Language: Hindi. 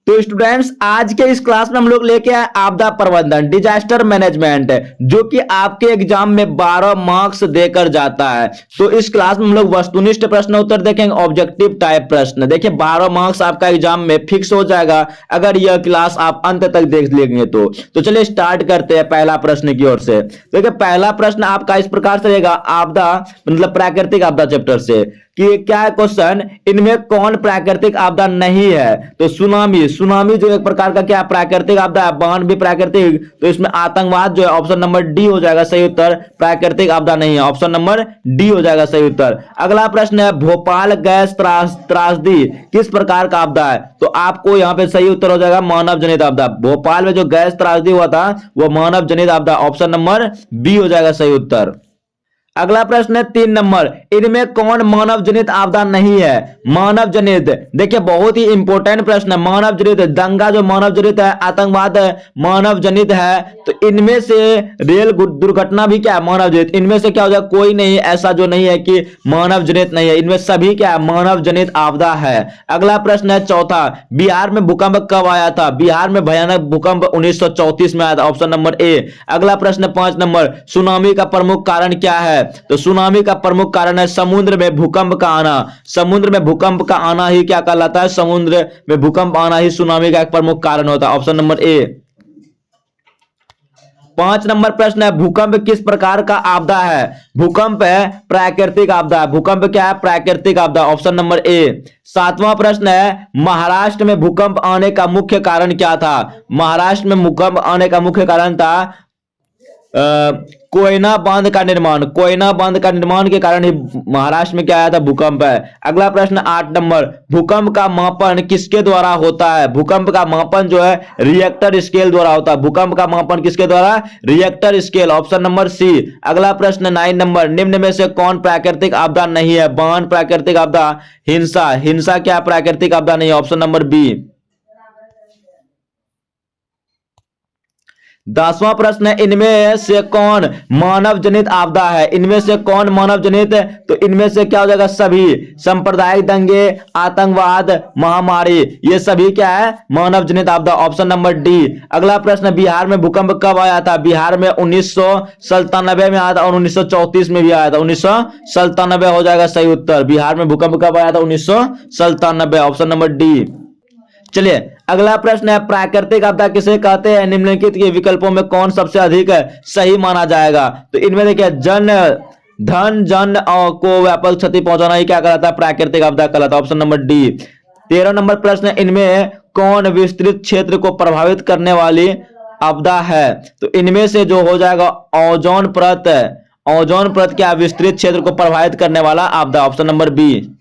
तो स्टूडेंट्स आज के इस क्लास में हम लोग लेके आए आपदा प्रबंधन, डिजास्टर मैनेजमेंट, जो कि आपके एग्जाम में 12 मार्क्स देकर जाता है। तो इस क्लास में हम लोग वस्तुनिष्ठ प्रश्न उत्तर देखेंगे, ऑब्जेक्टिव टाइप प्रश्न। देखिए 12 मार्क्स आपका एग्जाम में फिक्स हो जाएगा अगर यह क्लास आप अंत तक देख लेंगे तो चलिए स्टार्ट करते हैं पहला प्रश्न की ओर से। देखिए पहला प्रश्न आपका इस प्रकार से रहेगा, आपदा मतलब प्राकृतिक आपदा चैप्टर से, कि क्या है क्वेश्चन, इनमें कौन प्राकृतिक आपदा नहीं है? तो सुनामी जो एक प्रकार का क्या प्राकृतिक आपदा है, बाढ़ भी प्राकृतिक, तो इसमें आतंकवाद जो है ऑप्शन नंबर डी हो जाएगा सही उत्तर, प्राकृतिक आपदा नहीं है, ऑप्शन नंबर डी हो जाएगा सही उत्तर। अगला प्रश्न है, भोपाल गैस त्रासदी किस प्रकार का आपदा है? तो आपको यहाँ पे सही उत्तर हो जाएगा मानव जनित आपदा। भोपाल में जो गैस त्रासदी हुआ था वो मानव जनित आपदा, ऑप्शन नंबर बी हो जाएगा सही उत्तर। अगला प्रश्न है 3 नंबर, इनमें कौन मानव जनित आपदा नहीं है? मानव जनित, देखिए बहुत ही इंपॉर्टेंट प्रश्न है। मानव जनित, दंगा जो मानव जनित है, आतंकवाद मानव जनित है, तो इनमें से रेल दुर्घटना भी क्या है मानव जनित। इनमें से क्या हो जाएगा, कोई नहीं ऐसा जो नहीं है कि मानव जनित नहीं है, इनमें सभी क्या है मानव जनित आपदा है। अगला प्रश्न है चौथा, बिहार में भूकंप कब आया था? बिहार में भयानक भूकंप 1934 में आया था, ऑप्शन नंबर ए। अगला प्रश्न 5 नंबर, सुनामी का प्रमुख कारण क्या है? तो सुनामी का प्रमुख कारण है समुद्र में भूकंप का आना। समुद्र में भूकंप का आना ही क्या कहलाता है? समुद्र में भूकंप आना ही सुनामी का एक प्रमुख कारण होता है, ऑप्शन नंबर ए। 5 नंबर प्रश्न है, भूकंप किस प्रकार का आपदा है? भूकंप है प्राकृतिक आपदा। भूकंप क्या है? प्राकृतिक आपदा, ऑप्शन नंबर ए। 7वां प्रश्न है, महाराष्ट्र में भूकंप आने का मुख्य कारण क्या था? महाराष्ट्र में भूकंप आने का मुख्य कारण था कोयना बांध का निर्माण। कोयना बांध का निर्माण के कारण ही महाराष्ट्र में क्या आया था? भूकंप है। अगला प्रश्न 8 नंबर, भूकंप का मापन किसके द्वारा होता है? भूकंप का मापन जो है रिएक्टर स्केल द्वारा होता है। भूकंप का मापन किसके द्वारा? Richter scale, option number C. अगला प्रश्न 9 नंबर, निम्न में से कौन प्राकृतिक आपदा नहीं है? बाढ़ प्राकृतिक आपदा, हिंसा क्या प्राकृतिक आपदा नहीं है, ऑप्शन नंबर बी। 10वां प्रश्न है, इनमें से कौन मानव जनित आपदा है? इनमें से कौन मानव जनित? तो इनमें से क्या हो जाएगा? सभी। सांप्रदायिक दंगे, आतंकवाद, महामारी, ये सभी क्या है? मानव जनित आपदा, ऑप्शन नंबर डी। अगला प्रश्न, बिहार में भूकंप कब आया था? बिहार में 1997 में आया था और 1934 में भी आया था। 1997 हो जाएगा सही उत्तर। बिहार में भूकंप कब आया था? 1997, ऑप्शन नंबर डी। चलिए अगला प्रश्न है, प्राकृतिक आपदा किसे कहते हैं? निम्नलिखित के विकल्पों में कौन सबसे अधिक सही माना जाएगा? तो इनमें देखिए धन जन को व्यापक क्षति पहुंचाना ही क्या कहलाता है? प्राकृतिक आपदा कहलाता है, ऑप्शन नंबर डी। 13 नंबर प्रश्न है, इनमें कौन विस्तृत क्षेत्र को प्रभावित करने वाली आपदा है? तो इनमें से जो हो जाएगा ओजोन परत क्या विस्तृत क्षेत्र को प्रभावित करने वाला आपदा, ऑप्शन नंबर बी।